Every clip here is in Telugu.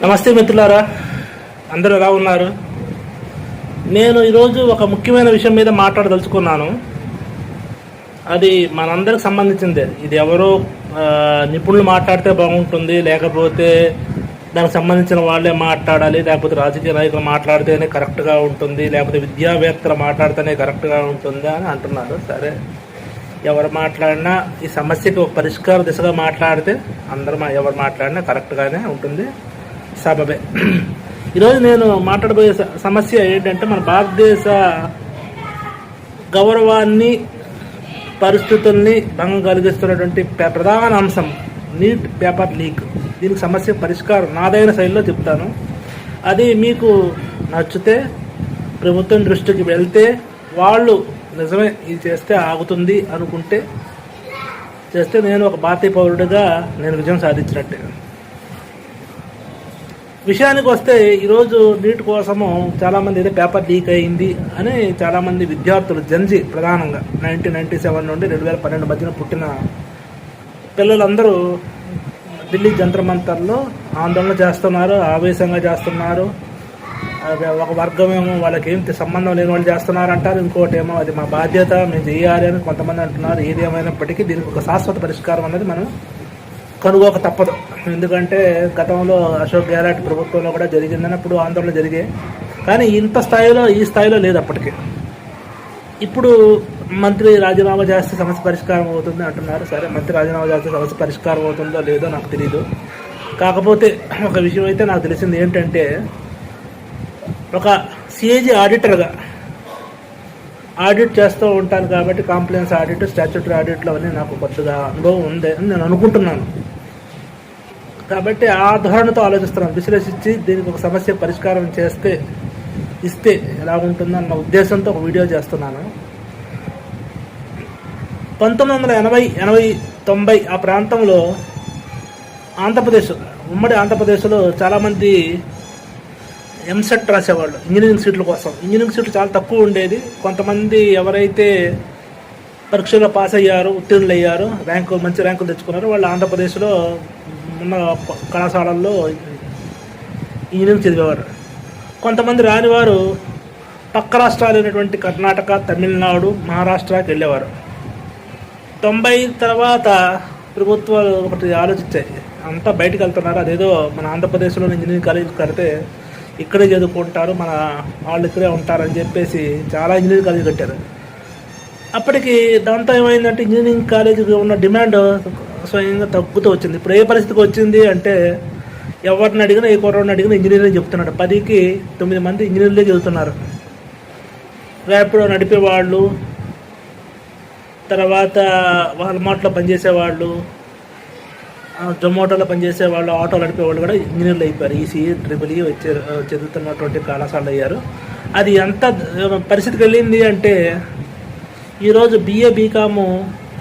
నమస్తే మిత్రులారా, అందరూ ఎలా ఉన్నారు? నేను ఈరోజు ఒక ముఖ్యమైన విషయం మీద మాట్లాడదలుచుకున్నాను. అది మనందరికి సంబంధించిందే. ఇది ఎవరో నిపుణులు మాట్లాడితే బాగుంటుంది, లేకపోతే దానికి సంబంధించిన వాళ్ళే మాట్లాడాలి, లేకపోతే రాజకీయ నాయకులు మాట్లాడితేనే కరెక్ట్గా ఉంటుంది, లేకపోతే విద్యావేత్తలు మాట్లాడితేనే కరెక్ట్గా ఉంటుంది అని అంటున్నారు. సరే, ఎవరు మాట్లాడినా ఈ సమస్యకి ఒక పరిష్కార దిశగా మాట్లాడితే ఎవరు మాట్లాడినా కరెక్ట్గానే ఉంటుంది, సబబే. ఈరోజు నేను మాట్లాడబోయే సమస్య ఏంటంటే, మన భారతదేశ గౌరవాన్ని, పరిస్థితుల్ని భంగం కలిగిస్తున్నటువంటి ప్రధాన అంశం నీట్ పేపర్ లీక్. దీనికి సమస్య పరిష్కారం నాదైన శైలిలో చెప్తాను. అది మీకు నచ్చితే, ప్రభుత్వం దృష్టికి వెళ్తే, వాళ్ళు నిజమే ఇది చేస్తే ఆగుతుంది అనుకుంటే చేస్తే, నేను ఒక భారతీయ పౌరుడిగా నేను విజయం సాధించినట్టే. విషయానికి వస్తే, ఈరోజు నీట్ కోసము చాలామంది ఏదో పేపర్ లీక్ అయింది అని చాలామంది విద్యార్థులు, జన్జీ ప్రధానంగా 1997 నుండి 2012 మధ్యన పుట్టిన పిల్లలందరూ ఢిల్లీ జంతర్ మంతర్లో ఆందోళన చేస్తున్నారు, ఆవేశంగా చేస్తున్నారు. ఒక వర్గం ఏమో వాళ్ళకి ఏం సంబంధం లేని వాళ్ళు చేస్తున్నారు అంటారు, ఇంకోటి ఏమో అది మా బాధ్యత, మేము చేయాలి అని కొంతమంది అంటున్నారు. ఏది ఏమైనప్పటికీ దీనికి ఒక శాశ్వత పరిష్కారం అనేది మనం కనుగోక తప్పదు. ఎందుకంటే గతంలో అశోక్ గెహ్లాట్ ప్రభుత్వంలో కూడా జరిగిందని అప్పుడు ఆందోళన జరిగాయి, కానీ ఈ స్థాయిలో లేదు అప్పటికి. ఇప్పుడు మంత్రి రాజీనామా చేస్తే సమస్య పరిష్కారం అవుతుంది అంటున్నారు. సరే, మంత్రి రాజీనామా చేస్తే సమస్య పరిష్కారం అవుతుందో లేదో నాకు తెలియదు. కాకపోతే ఒక విషయం అయితే నాకు తెలిసింది ఏంటంటే, ఒక సిఏజీ ఆడిటర్గా ఆడిట్ చేస్తూ ఉంటాను కాబట్టి కాంప్లైన్స్ ఆడిట్, స్టాట్యూటరీ ఆడిట్లో అవన్నీ నాకు కొద్దిగా అనుభవం ఉంది అని నేను అనుకుంటున్నాను. కాబట్టి ఆ ధోరణితో ఆలోచిస్తున్నాను. విశ్లేషించి దీనికి ఒక సమస్య పరిష్కారం ఇస్తే ఎలా ఉంటుందో అన్న ఉద్దేశంతో ఒక వీడియో చేస్తున్నాను. 1980, 90 ఆ ప్రాంతంలో ఉమ్మడి ఆంధ్రప్రదేశ్లో చాలామంది ఎంసెట్ రాసేవాళ్ళు ఇంజనీరింగ్ సీట్ల కోసం. ఇంజనీరింగ్ సీట్లు చాలా తక్కువ ఉండేది. కొంతమంది ఎవరైతే పరీక్షలో పాస్ అయ్యారు, ఉత్తీర్ణులు అయ్యారు, మంచి ర్యాంకులు తెచ్చుకున్నారు, వాళ్ళు ఆంధ్రప్రదేశ్లో ఉన్న కళాశాలల్లో ఇంజనీరింగ్ చదివేవారు. కొంతమంది రాని వారు పక్క రాష్ట్రాలు అయినటువంటి కర్ణాటక, తమిళనాడు, మహారాష్ట్రకి వెళ్ళేవారు. 90 తర్వాత ప్రభుత్వాలు ఒకటి ఆలోచించాయి, అంతా బయటకు వెళ్తున్నారు, అదేదో మన ఆంధ్రప్రదేశ్లో ఇంజనీరింగ్ కాలేజీ కడితే ఇక్కడే చదువుకుంటారు, మన వాళ్ళు ఇక్కడే ఉంటారని చెప్పేసి చాలా ఇంజనీరింగ్ కాలేజీ కట్టారు. అప్పటికి దాంతో ఏమైందంటే, ఇంజనీరింగ్ కాలేజీకి ఉన్న డిమాండ్ స్వయంగా తగ్గుతూ వచ్చింది. ఇప్పుడు ఏ పరిస్థితికి వచ్చింది అంటే, ఎవరిని అడిగినా, ఏ కుర్రని అడిగినా ఇంజనీరింగ్ చెప్తున్నాడు. 10కి 9 మంది ఇంజనీర్లే చదువుతున్నారు. ర్యాపిడో నడిపేవాళ్ళు, తర్వాత వాల్మార్ట్లో పనిచేసేవాళ్ళు, జొమాటోలో పనిచేసేవాళ్ళు, ఆటోలు నడిపేవాళ్ళు కూడా ఇంజనీర్లు అయిపోయారు. ఈసీఈ, ట్రిపుల్ ఈ చదువుతున్నటువంటి కళాశాలలు అయ్యారు. అది ఎంత పరిస్థితికి వెళ్ళింది అంటే, ఈరోజు BA BCom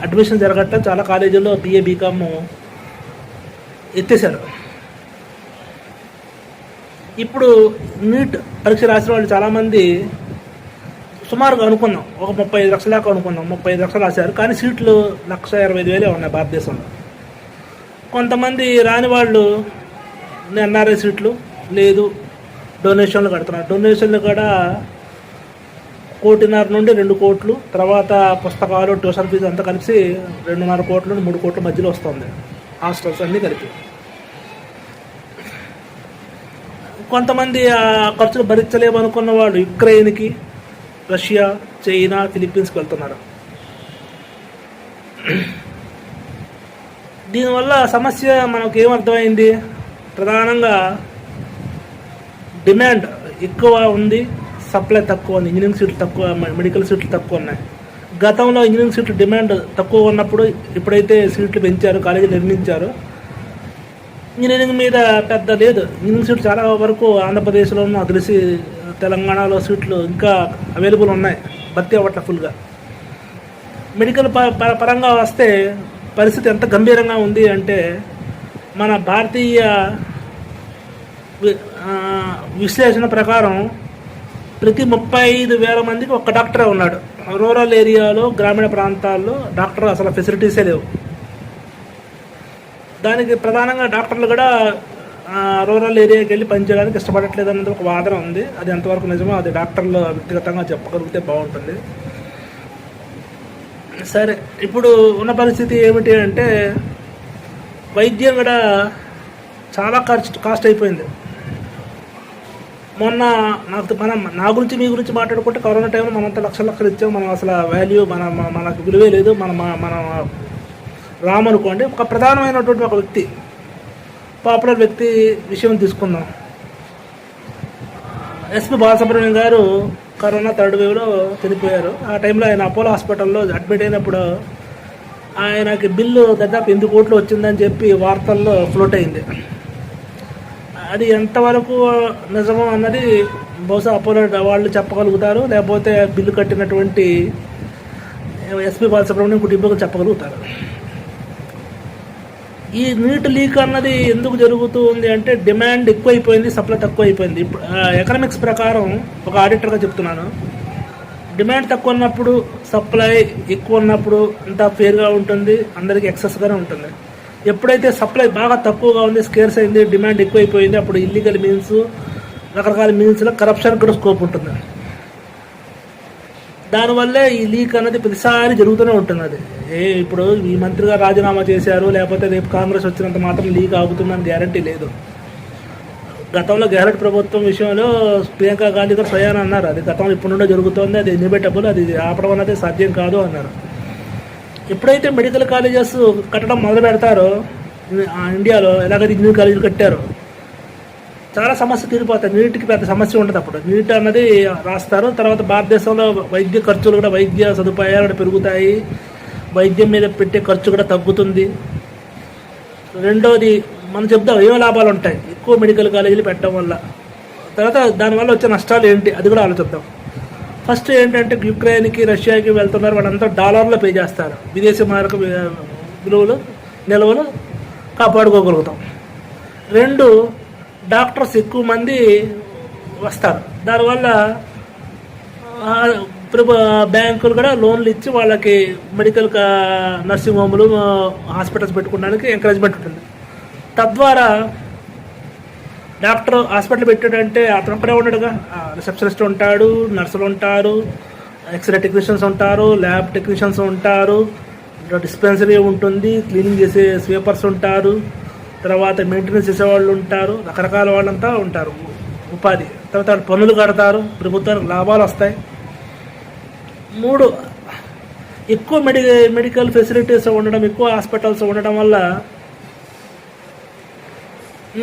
అడ్మిషన్ జరగట్ల, చాలా కాలేజీల్లో BA BCom ఎత్తేసారు. ఇప్పుడు నీట్ పరీక్ష రాసిన వాళ్ళు చాలామంది, సుమారుగా అనుకున్నాం ఒక 35 లక్షల దాకా అనుకున్నాం, 35 లక్షలు రాశారు. కానీ సీట్లు 1,25,000 ఉన్నాయి భారతదేశంలో. కొంతమంది రాని వాళ్ళు NRI సీట్లు లేదు, డొనేషన్లు కడుతున్నారు. డొనేషన్లు కూడా 1.5 నుండి 2 కోట్లు, తర్వాత పుస్తకాలు, ట్యూషన్ ఫీజు అంతా కలిసి 2.5 కోట్ల నుండి 3 కోట్ల మధ్యలో వస్తుంది, హాస్టల్స్ అన్నీ కలిపి. కొంతమంది ఆ ఖర్చులు భరించలేమనుకున్న వాళ్ళు యుక్రెయిన్కి, రష్యా, చైనా, ఫిలిప్పీన్స్కి వెళ్తున్నారు. దీనివల్ల సమస్య మనకు ఏమర్థమైంది? ప్రధానంగా డిమాండ్ ఎక్కువ ఉంది, సప్లై తక్కువ ఉంది. ఇంజనీరింగ్ సీట్లు తక్కువ, మెడికల్ సీట్లు తక్కువ ఉన్నాయి. గతంలో ఇంజనీరింగ్ సీట్లు డిమాండ్ తక్కువ ఉన్నప్పుడు, ఇప్పుడైతే సీట్లు పెంచారు, కాలేజీలు నిర్మించారు, ఇంజనీరింగ్ మీద పెద్ద లేదు. ఇంజనీరింగ్ సీట్లు చాలా వరకు ఆంధ్రప్రదేశ్లో నాకు తెలిసి తెలంగాణలో సీట్లు ఇంకా అవైలబుల్ ఉన్నాయి, భర్తీ అవ్వట్ల ఫుల్గా. మెడికల్ పరంగా వస్తే పరిస్థితి ఎంత గంభీరంగా ఉంది అంటే, మన భారతీయ విశ్లేషణ ప్రకారం ప్రతి 35,000 మందికి ఒక డాక్టరే ఉన్నాడు. రూరల్ ఏరియాలో, గ్రామీణ ప్రాంతాల్లో డాక్టర్ అసలు ఫెసిలిటీసే లేవు. దానికి ప్రధానంగా డాక్టర్లు కూడా రూరల్ ఏరియాకి వెళ్ళి పనిచేయడానికి ఇష్టపడట్లేదు అనేది ఒక వాదన ఉంది. అది ఎంతవరకు నిజమో అది డాక్టర్లు వ్యక్తిగతంగా చెప్పగలిగితే బాగుంటుంది. సరే, ఇప్పుడు ఉన్న పరిస్థితి ఏమిటి అంటే వైద్యం కూడా చాలా కాస్ట్ అయిపోయింది. మొన్న నా గురించి మీ గురించి మాట్లాడుకుంటే కరోనా టైంలో మనంతా లక్షలు ఇచ్చాం. మనం అసలు వాల్యూ మనకు విలువే లేదు. మన రామనుకోండి, ఒక ప్రధానమైనటువంటి ఒక వ్యక్తి, పాపులర్ వ్యక్తి విషయం తీసుకుందాం. ఎస్పి బాలసుబ్రహ్మణ్యం గారు కరోనా థర్డ్ వేవ్లో చనిపోయారు. ఆ టైంలో ఆయన అపోలో హాస్పిటల్లో అడ్మిట్ అయినప్పుడు ఆయనకి బిల్లు దాదాపు 8 కోట్లు వచ్చిందని చెప్పి వార్తల్లో ఫ్లోట్ అయింది. అది ఎంతవరకు నిజమో అన్నది బహుశా అపోలో వాళ్ళు చెప్పగలుగుతారు, లేకపోతే బిల్లు కట్టినటువంటి ఎస్పి బాలసుబ్రహ్మణ్యం కుటుంబీకులు చెప్పగలుగుతారు. ఈ నీట్ లీక్ అన్నది ఎందుకు జరుగుతూ ఉంది అంటే డిమాండ్ ఎక్కువైపోయింది, సప్లై తక్కువ అయిపోయింది. ఇప్పుడు ఎకనామిక్స్ ప్రకారం ఒక ఆడిటర్గా చెప్తున్నాను, డిమాండ్ తక్కువ ఉన్నప్పుడు సప్లై ఎక్కువ ఉన్నప్పుడు అంతా ఫేర్గా ఉంటుంది, అందరికీ ఎక్సెస్గానే ఉంటుంది. ఎప్పుడైతే సప్లై బాగా తక్కువగా ఉంది, స్కేర్స్ అయింది, డిమాండ్ ఎక్కువైపోయింది, అప్పుడు ఇల్లీగల్ మీన్స్, రకరకాల మీన్స్లో కరప్షన్ కూడా స్కోప్ ఉంటుంది. దానివల్లే ఈ లీక్ అనేది ప్రతిసారి జరుగుతూనే ఉంటుంది. అది ఇప్పుడు ఈ మంత్రి గారు రాజీనామా చేశారు, లేకపోతే రేపు కాంగ్రెస్ వచ్చినంత మాత్రం లీక్ ఆగుతుందని గ్యారంటీ లేదు. గతంలో గెహ్లోట్ ప్రభుత్వం విషయంలో ప్రియాంక గాంధీ గారు స్వయాన అన్నారు, అది గతంలో ఇప్పుడు నుండే జరుగుతుంది, అది ఇన్ఎవిటబుల్, అది ఆపడం అనేది సాధ్యం కాదు అన్నారు. ఎప్పుడైతే మెడికల్ కాలేజెస్ కట్టడం మొదలు పెడతారో ఇండియాలో, ఎలాగైతే ఇంజనీరింగ్ కాలేజీలు కట్టారో చాలా సమస్య తీరిపోతాయి. నీటికి పెద్ద సమస్య ఉంటుంది. అప్పుడు నీట్ అన్నది రాస్తారు. తర్వాత భారతదేశంలో వైద్య ఖర్చులు కూడా, వైద్య సదుపాయాలు కూడా పెరుగుతాయి, వైద్యం మీద పెట్టే ఖర్చు కూడా తగ్గుతుంది. రెండోది మనం చెప్దాం ఏమో లాభాలు ఉంటాయి ఎక్కువ మెడికల్ కాలేజీలు పెట్టడం వల్ల. తర్వాత దానివల్ల వచ్చే నష్టాలు ఏంటి అది కూడా ఆలోచిద్దాం. ఫస్ట్ ఏంటంటే యుక్రెయిన్కి, రష్యాకి వెళ్తున్నారు, వాళ్ళంతా డాలర్లో పే చేస్తారు. విదేశీ మారక విలువలు నిల్వలు కాపాడుకోగలుగుతాం. రెండు, డాక్టర్స్ ఎక్కువ మంది వస్తారు. దానివల్ల బ్యాంకులు కూడా లోన్లు ఇచ్చి వాళ్ళకి మెడికల్ నర్సింగ్ హోమ్లు, హాస్పిటల్స్ పెట్టుకోవడానికి ఎంకరేజ్మెంట్ ఉంటుంది. తద్వారా డాక్టర్ హాస్పిటల్ పెట్టాడంటే అతను ఒక్కడే ఉండడుగా, రిసెప్షనిస్ట్ ఉంటాడు, నర్సులు ఉంటారు, ఎక్స్రే టెక్నీషియన్స్ ఉంటారు, ల్యాబ్ టెక్నీషియన్స్ ఉంటారు, డిస్పెన్సరీ ఉంటుంది, క్లీనింగ్ చేసే స్వీపర్స్ ఉంటారు, తర్వాత మెయింటెనెన్స్ చేసేవాళ్ళు ఉంటారు, రకరకాల వాళ్ళంతా ఉంటారు ఉపాధి. తర్వాత వాళ్ళు పన్నులు కడతారు, ప్రభుత్వానికి లాభాలు వస్తాయి. మూడు, ఎక్కువ మెడికల్ ఫెసిలిటీస్ ఉండడం, ఎక్కువ హాస్పిటల్స్ ఉండడం వల్ల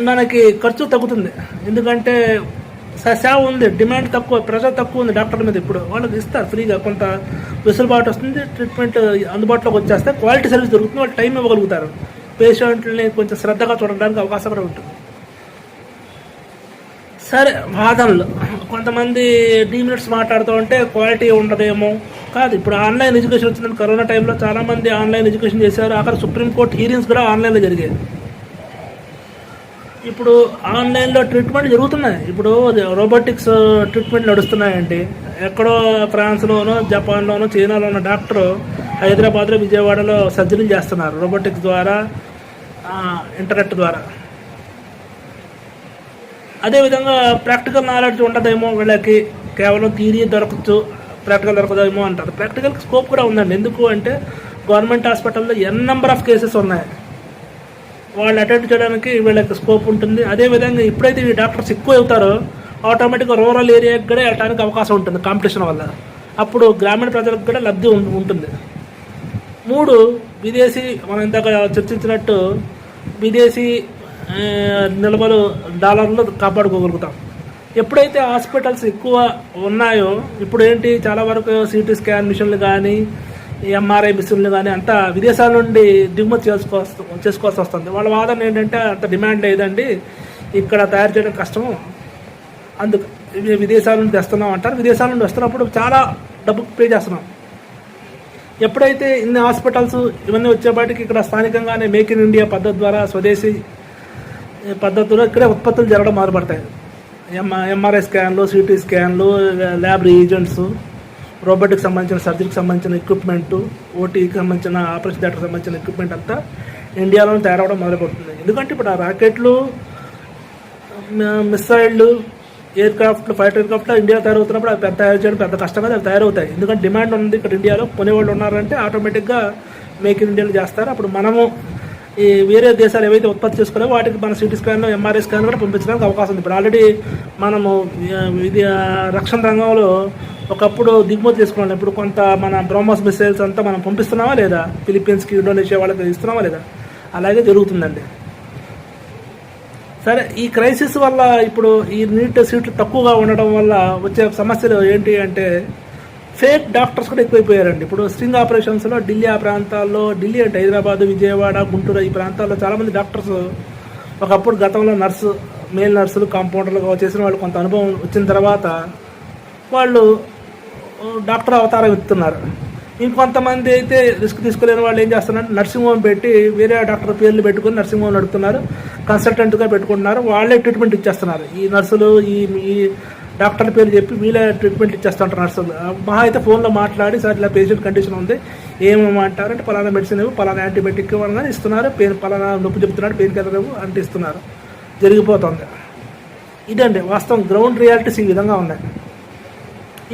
మనకి ఖర్చు తగ్గుతుంది. ఎందుకంటే సేవ ఉంది, డిమాండ్ తక్కువ, ప్రెషర్ తక్కువ ఉంది డాక్టర్ల మీద. ఇప్పుడు వాళ్ళకి ఇస్తారు ఫ్రీగా, కొంత వెసులుబాటు వస్తుంది, ట్రీట్మెంట్ అందుబాటులోకి వచ్చేస్తే క్వాలిటీ సర్వీస్ దొరుకుతుంది, వాళ్ళు టైం ఇవ్వగలుగుతారు, పేషెంట్ని కొంచెం శ్రద్ధగా చూడడానికి అవకాశం కూడా ఉంటుంది. సరే, వాదనలు కొంతమంది డీమినిట్స్ మాట్లాడుతూ ఉంటే క్వాలిటీ ఉండదేమో. కాదు, ఇప్పుడు ఆన్లైన్ ఎడ్యుకేషన్ వచ్చిందని కరోనా టైంలో చాలామంది ఆన్లైన్ ఎడ్యుకేషన్ చేశారు. అక్కడ సుప్రీంకోర్టు హీరింగ్స్ కూడా ఆన్లైన్లో జరిగాయి. ఇప్పుడు ఆన్లైన్లో ట్రీట్మెంట్ జరుగుతున్నాయి. ఇప్పుడు రోబోటిక్స్ ట్రీట్మెంట్ నడుస్తున్నాయండి. ఎక్కడో ఫ్రాన్స్లోనో, జపాన్లోనో, చైనాలో ఉన్న డాక్టరు హైదరాబాద్లో, విజయవాడలో సర్జరీలు చేస్తున్నారు రోబోటిక్స్ ద్వారా, ఇంటర్నెట్ ద్వారా. అదేవిధంగా ప్రాక్టికల్ నాలెడ్జ్ ఉండదేమో వీళ్ళకి, కేవలం థియరీ దొరకచ్చు, ప్రాక్టికల్ దొరకదేమో అంటారు. ప్రాక్టికల్ స్కోప్ కూడా ఉందండి. ఎందుకు అంటే గవర్నమెంట్ హాస్పిటల్లో నెంబర్ ఆఫ్ కేసెస్ ఉన్నాయి, వాళ్ళు అటెండ్ చేయడానికి వీళ్ళకి స్కోప్ ఉంటుంది. అదేవిధంగా ఎప్పుడైతే ఈ డాక్టర్స్ ఎక్కువ అవుతారో ఆటోమేటిక్గా రూరల్ ఏరియాకి కూడా వెళ్ళడానికి అవకాశం ఉంటుంది కాంపిటీషన్ వల్ల. అప్పుడు గ్రామీణ ప్రజలకు కూడా లబ్ధి ఉంటుంది. మూడు, విదేశీ, మనం ఇందాక చర్చించినట్టు విదేశీ నిల్వలు డాలర్లు కాపాడుకోగలుగుతాం. ఎప్పుడైతే హాస్పిటల్స్ ఎక్కువ ఉన్నాయో, ఇప్పుడు ఏంటి చాలా వరకు సిటీ స్కాన్ మిషన్లు కానీ, ఎంఆర్ఐ మిషన్లు కానీ అంతా విదేశాల నుండి దిగుమతి చేసుకోవాల్సి వస్తుంది. వాళ్ళ వాదన ఏంటంటే అంత డిమాండ్ లేదండి, ఇక్కడ తయారు చేయడం కష్టము, అందుకు విదేశాల నుండి తెస్తున్నాం అంటారు. విదేశాల నుండి వస్తున్నప్పుడు చాలా డబ్బు పే చేస్తున్నాం. ఎప్పుడైతే ఇన్ని హాస్పిటల్స్ ఇవన్నీ వచ్చేపాటికి ఇక్కడ స్థానికంగానే మేక్ ఇన్ ఇండియా పద్ధతి ద్వారా, స్వదేశీ పద్ధతిలో ఇక్కడే ఉత్పత్తులు జరగడం మొదలుపడతాయి. ఎంఆర్ఐ స్కాన్లు, సిటీ స్కాన్లు, ల్యాబ్ రీజెంట్స్, రోబోటిక్కి సంబంధించిన సర్జరీకి సంబంధించిన ఎక్విప్మెంటు, ఓటీకి సంబంధించిన ఆపరేషన్ థియేటర్కి సంబంధించిన ఎక్విప్మెంట్ అంతా ఇండియాలోనే తయారవడం మొదలుపడుతుంది. ఎందుకంటే ఇప్పుడు ఆ రాకెట్లు, మిసైళ్ళు, ఎయిర్ క్రాఫ్ట్లు, ఫైటర్ ఎయిర్ క్రాఫ్ట్లో ఇండియా తయారవుతున్నప్పుడు అవి తయారు చేయడం పెద్ద కష్టంగా అవి తయారవుతాయి. ఎందుకంటే డిమాండ్ ఉంది ఇక్కడ ఇండియాలో, కొనేవాళ్ళు ఉన్నారంటే ఆటోమేటిక్గా మేక్ ఇన్ ఇండియాలో చేస్తారు. అప్పుడు మనము ఈ వేరే దేశాలు ఏవైతే ఉత్పత్తి చేసుకోలేవో వాటికి మన సిటీ స్కాన్, ఎంఆర్ఐ స్కాన్ కూడా పంపించడానికి అవకాశం ఉంది. ఇప్పుడు ఆల్రెడీ మనము ఇది రక్షణ రంగంలో ఒకప్పుడు దిగుమతి చేసుకున్నాం. ఇప్పుడు కొంత మన బ్రహ్మోస్ మిసైల్స్ అంతా మనం పంపిస్తున్నామా లేదా, ఫిలిప్పీన్స్కి, ఇండోనేషియా వాళ్ళకి ఇస్తున్నామా లేదా, అలాగే జరుగుతుందండి. సరే, ఈ క్రైసిస్ వల్ల ఇప్పుడు ఈ నీట్ సీట్లు తక్కువగా ఉండడం వల్ల వచ్చే సమస్యలు ఏంటి అంటే ఫేక్ డాక్టర్స్ కూడా ఎక్కువైపోయారండి. ఇప్పుడు స్ట్రింగ్ ఆపరేషన్స్లో ఢిల్లీ ఆ ప్రాంతాల్లో, ఢిల్లీ అంటే హైదరాబాద్, విజయవాడ, గుంటూరు ఈ ప్రాంతాల్లో చాలామంది డాక్టర్స్ ఒకప్పుడు గతంలో మేల్ నర్సులు, కాంపౌండర్లుగా చేసిన వాళ్ళు కొంత అనుభవం వచ్చిన తర్వాత వాళ్ళు డాక్టర్ అవతారం ఎత్తుతున్నారు. ఇంకొంతమంది అయితే రిస్క్ తీసుకోలేని వాళ్ళు ఏం చేస్తున్నారంటే నర్సింగ్ హోమ్ పెట్టి వేరే డాక్టర్ పేర్లు పెట్టుకుని నర్సింగ్ హోమ్ నడుపుతున్నారు, కన్సల్టెంట్గా పెట్టుకుంటున్నారు, వాళ్ళే ట్రీట్మెంట్ ఇచ్చేస్తున్నారు. ఈ నర్సులు ఈ డాక్టర్ల పేరు చెప్పి వీళ్ళే ట్రీట్మెంట్ ఇచ్చేస్తుంటారు నర్సులు. మహా అయితే ఫోన్లో మాట్లాడి సార్ ఇలా పేషెంట్ కండిషన్ ఉంది ఏమేమంటారంటే పలానా మెడిసిన్ ఇవ్వు, పలానా యాంటీబయాటిక్ ఇవ్వగానే ఇస్తున్నారు, పలానా నొప్పి చెప్తున్నాడు, పెయిన్ కిల్లర్ ఇవ్వు అంటే ఇస్తున్నారు. జరిగిపోతుంది. ఇదండి వాస్తవం. గ్రౌండ్ రియాలిటీస్ ఈ విధంగా ఉన్నాయి.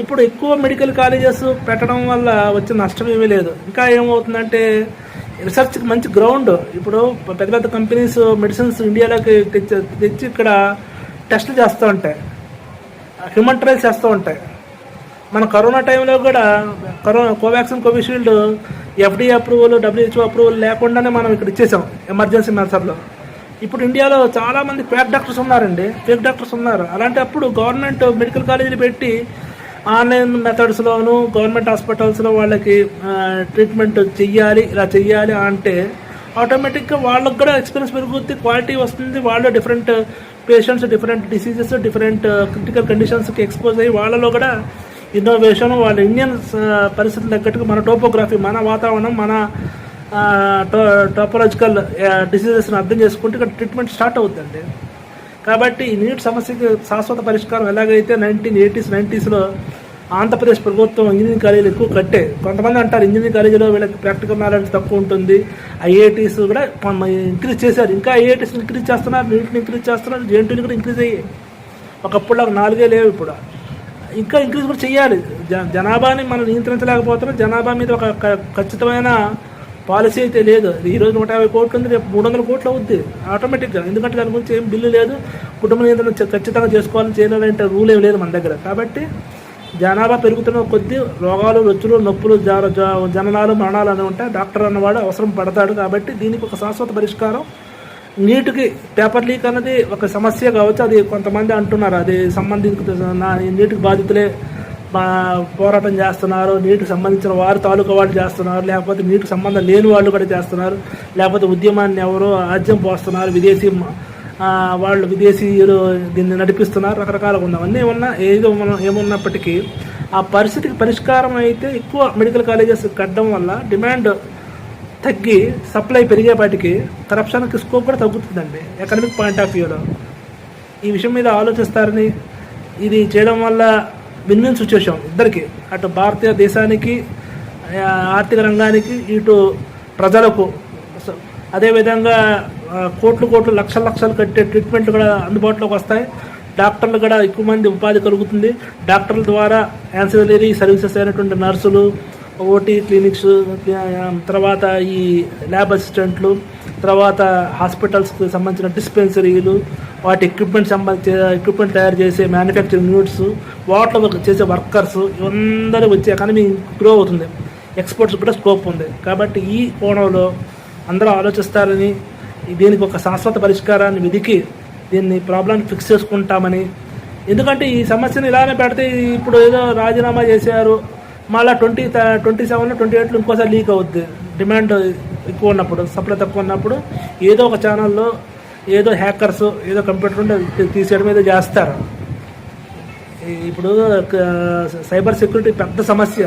ఇప్పుడు ఎక్కువ మెడికల్ కాలేజెస్ పెట్టడం వల్ల వచ్చే నష్టం ఏమీ లేదు. ఇంకా ఏమవుతుందంటే రీసెర్చ్కి మంచి గ్రౌండ్. ఇప్పుడు పెద్ద పెద్ద కంపెనీస్ మెడిసిన్స్ ఇండియాలోకి తెచ్చి ఇక్కడ టెస్టులు చేస్తూ ఉంటాయి, హ్యూమన్ ట్రయల్స్ చేస్తూ ఉంటాయి. మన కరోనా టైంలో కూడా Covaxin, Covishield FDA approval, WHO approval లేకుండానే మనం ఇక్కడ ఇచ్చేసాం ఎమర్జెన్సీ మెథడ్లో. ఇప్పుడు ఇండియాలో చాలామంది ఫేక్ డాక్టర్స్ ఉన్నారు. అలాంటప్పుడు గవర్నమెంట్ మెడికల్ కాలేజీలు పెట్టి ఆన్లైన్ మెథడ్స్లోను గవర్నమెంట్ హాస్పిటల్స్లో వాళ్ళకి ట్రీట్మెంట్ ఇలా చెయ్యాలి అంటే ఆటోమేటిక్గా వాళ్ళకి కూడా ఎక్స్పీరియన్స్ పెరుగుతుంది, క్వాలిటీ వస్తుంది. వాళ్ళు different patients, different diseases, different critical కండిషన్స్కి ఎక్స్పోజ్ అయ్యి వాళ్ళలో కూడా ఇన్నోవేషన్, వాళ్ళ ఇండియన్ పరిస్థితులు తగ్గట్టుగా మన టోపోగ్రఫీ, మన వాతావరణం, మన టోపోలాజికల్ డిసీజెస్ని అర్థం చేసుకుంటే ఇక్కడ ట్రీట్మెంట్ స్టార్ట్ అవుతుందండి. కాబట్టి ఈ నీట్ సమస్యకి శాశ్వత పరిష్కారం ఎలాగైతే 1980s, 90sలో ఆంధ్రప్రదేశ్ ప్రభుత్వం ఇంజనీరింగ్ కాలేజీలు ఎక్కువ కట్టే. కొంతమంది అంటారు ఇంజనీరింగ్ కాలేజీలో వీళ్ళకి ప్రాక్టికల్ నాలెడ్జ్ తక్కువ ఉంటుంది, ఐఐటీస్ కూడా ఇంక్రీజ్ చేశారు. ఇంకా ఐఐటీస్ ఇంక్రీజ్ చేస్తున్నారు, నీట్ని ఇంక్రీజ్ చేస్తున్నారు, జేఎన్టీని కూడా ఇంక్రీజ్ అయ్యాయి. ఒకప్పుడు 4 లేవు, ఇప్పుడు ఇంకా ఇంక్రీజ్ కూడా చేయాలి. జనాభాని మనం నియంత్రించలేకపోతున్నాం. జనాభా మీద ఒక ఖచ్చితమైన పాలసీ అయితే లేదు. ఈరోజు 150 కోట్లు ఉంది, రేపు 300 కోట్లు అవుద్ది ఆటోమేటిక్గా. ఎందుకంటే దాని గురించి ఏం బిల్లు లేదు, కుటుంబ నియంత్రణ ఖచ్చితంగా చేసుకోవాలని చేయాలంటే రూల్ ఏం లేదు మన దగ్గర. కాబట్టి జనాభా పెరుగుతున్న కొద్దీ రోగాలు, రొచ్చులు, నొప్పులు, జననాలు, మరణాలు అని ఉంటాయి. డాక్టర్ అన్నవాడు అవసరం పడతాడు. కాబట్టి దీనికి ఒక శాశ్వత పరిష్కారం. నీటికి పేపర్ లీక్ అన్నది ఒక సమస్య కావచ్చు, అది కొంతమంది అంటున్నారు అది సంబంధించిన నీటికి బాధితులే పోరాటం చేస్తున్నారు, నీటికి సంబంధించిన వారు తాలూకా వాళ్ళు చేస్తున్నారు, లేకపోతే నీటికి సంబంధం లేని వాళ్ళు కూడా చేస్తున్నారు, లేకపోతే ఉద్యమాన్ని ఎవరో ఆజ్యం పోస్తున్నారు, విదేశీయులు దీన్ని నడిపిస్తున్నారు, రకరకాలుగా ఉన్నవన్నీ ఏమున్నప్పటికీ ఆ పరిస్థితికి పరిష్కారం అయితే ఎక్కువ మెడికల్ కాలేజెస్ కట్టడం వల్ల డిమాండ్ తగ్గి సప్లై పెరిగేపాటికి కరప్షన్కి స్కోప్ కూడా తగ్గుతుందండి ఎకనమిక్ పాయింట్ ఆఫ్ వ్యూలో. ఈ విషయం మీద ఆలోచిస్తారని, ఇది చేయడం వల్ల విన్-విన్ సిచ్యువేషన్ ఇద్దరికి, అటు భారతీయ దేశానికి, ఆర్థిక రంగానికి, ఇటు ప్రజలకు. అదేవిధంగా కోట్లు లక్షలు కట్టే ట్రీట్మెంట్లు కూడా అందుబాటులోకి వస్తాయి. డాక్టర్లు కూడా ఎక్కువ మంది ఉపాధి కలుగుతుంది. డాక్టర్ల ద్వారా యాన్సిలరీ సర్వీసెస్ అయినటువంటి నర్సులు, ఓటీ క్లినిక్స్, తర్వాత ఈ ల్యాబ్ అసిస్టెంట్లు, తర్వాత హాస్పిటల్స్కి సంబంధించిన డిస్పెన్సరీలు, వాటి ఎక్విప్మెంట్ తయారు చేసే మ్యానుఫ్యాక్చరింగ్ యూనిట్స్, వాటిలో చేసే వర్కర్స్, ఇవందరూ వచ్చే ఎకానమీ గ్రో అవుతుంది. ఎక్స్పోర్ట్స్ కూడా స్కోప్ ఉంది. కాబట్టి ఈ కోణంలో అందరూ ఆలోచిస్తారని, దీనికి ఒక శాశ్వత పరిష్కారాన్ని వెదికి దీన్ని ప్రాబ్లాన్ని ఫిక్స్ చేసుకుంటామని. ఎందుకంటే ఈ సమస్యను ఇలానే పెడితే ఇప్పుడు ఏదో రాజీనామా చేశారు, మళ్ళీ 2027, 28 ఇంకోసారి లీక్ అవుద్ది. డిమాండ్ ఎక్కువ ఉన్నప్పుడు, సప్లై తక్కువ ఉన్నప్పుడు ఏదో ఒక ఛానల్లో ఏదో హ్యాకర్స్ ఏదో కంప్యూటర్ ఉంటే తీసేయడం ఏదో చేస్తారు. ఇప్పుడు సైబర్ సెక్యూరిటీ పెద్ద సమస్య.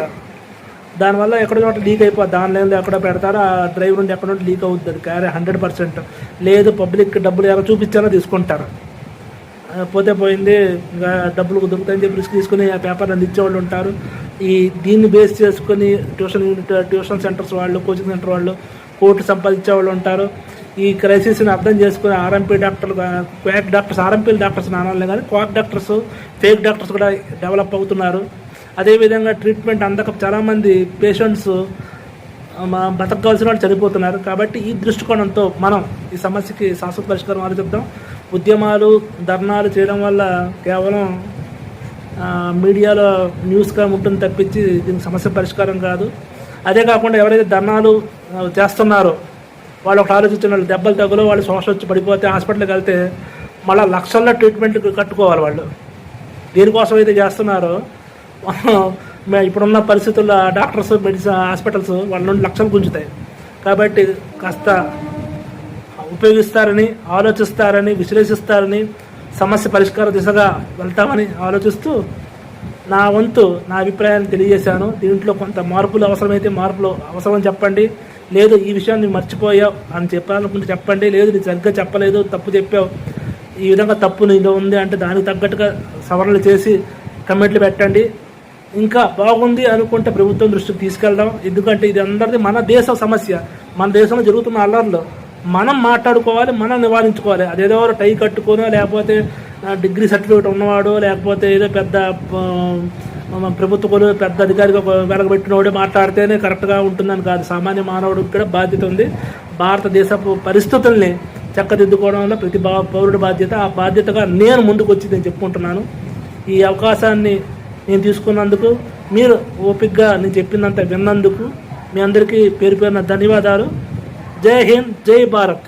దానివల్ల ఎక్కడో చోట లీక్ అయిపోద్ది. ఆన్లైన్లో ఎక్కడో పెడతారు, ఆ డ్రైవ్ నుండి ఎక్కడో లీక్ అవుతుంది. అది క్యారీ 100%. లేదు, పబ్లిక్ డబ్బులు ఎలా చూపించాలో తీసుకుంటారు. పోతే పోయింది, ఇంకా డబ్బులు దొరుకుతాయని చెప్పి రిస్క్ తీసుకుని ఆ పేపర్ అందించేవాళ్ళు ఉంటారు. దీన్ని బేస్ చేసుకుని ట్యూషన్ సెంటర్స్ వాళ్ళు, కోచింగ్ సెంటర్ వాళ్ళు కోర్టు సంపాదించే వాళ్ళు ఉంటారు. ఈ క్రైసిస్ని అర్థం చేసుకుని ఆర్ఎంపీ డాక్టర్లు, క్వాక్ డాక్టర్స్, ఆర్ఎంపీ డాక్టర్స్ నానాలే కానీ క్వాక్ డాక్టర్స్, ఫేక్ డాక్టర్స్ కూడా డెవలప్ అవుతున్నారు. అదేవిధంగా ట్రీట్మెంట్ అందక చాలామంది పేషెంట్స్ బతకాల్సిన వాళ్ళు చనిపోతున్నారు. కాబట్టి ఈ దృష్టికోణంతో మనం ఈ సమస్యకి శాశ్వత పరిష్కారం ఆలోచిద్దాం. ఉద్యమాలు, ధర్నాలు చేయడం వల్ల కేవలం మీడియాలో న్యూస్గా ఉంటుంది తప్పించి దీనికి సమస్య పరిష్కారం కాదు. అదే కాకుండా ఎవరైతే ధర్నాలు చేస్తున్నారో వాళ్ళు ఒకటి ఆలోచించిన వాళ్ళు దెబ్బలు తగ్గులో వాళ్ళు శ్వాస వచ్చి పడిపోతే హాస్పిటల్కి వెళ్తే మళ్ళీ లక్షల్లో ట్రీట్మెంట్ కట్టుకోవాలి. వాళ్ళు దేనికోసం అయితే చేస్తున్నారో ఇప్పుడున్న పరిస్థితుల్లో డాక్టర్స్, హాస్పిటల్స్ వాళ్ళ నుండి లక్షలు గుంజుతాయి. కాబట్టి కాస్త ఉపయోగిస్తారని, ఆలోచిస్తారని, విశ్లేషిస్తారని, సమస్య పరిష్కార దిశగా వెళ్తామని ఆలోచిస్తూ నా వంతు నా అభిప్రాయాన్ని తెలియజేశాను. దీంట్లో కొంత మార్పులు అవసరమైతే మార్పులు అవసరం చెప్పండి. లేదు ఈ విషయాన్ని మర్చిపోయావు అని చెప్పాలనుకుంటే చెప్పండి. లేదు నీకు సరిగ్గా చెప్పలేదు, తప్పు చెప్పావు, ఈ విధంగా తప్పు నీలో ఉంది అంటే దానికి తగ్గట్టుగా సవరణలు చేసి కమెంట్లు పెట్టండి. ఇంకా బాగుంది అనుకుంటే ప్రభుత్వం దృష్టికి తీసుకెళ్దాం. ఎందుకంటే ఇది అందరిది మన దేశ సమస్య. మన దేశంలో జరుగుతున్న అల్లర్లు మనం మాట్లాడుకోవాలి, మనం నివారించుకోవాలి. అదేదో టై కట్టుకోనో, లేకపోతే డిగ్రీ సర్టిఫికేట్ ఉన్నవాడు, లేకపోతే ఏదో పెద్ద ప్రభుత్వం పెద్ద అధికారిగా వెలగబెట్టినోడే మాట్లాడితేనే కరెక్ట్గా ఉంటుందని కాదు. సామాన్య మానవుడికి కూడా బాధ్యత ఉంది. భారతదేశపు పరిస్థితుల్ని చక్కదిద్దుకోవడంలో ప్రతి పౌరుడి బాధ్యత. ఆ బాధ్యతగా నేను ముందుకు వచ్చి నేను చెప్పుకుంటున్నాను. ఈ అవకాశాన్ని నేను తీసుకున్నందుకు, మీరు ఓపికగా నేను చెప్పినంత విన్నందుకు మీ అందరికీ పేరు పేరున ధన్యవాదాలు. జై హింద్, జై భారత్.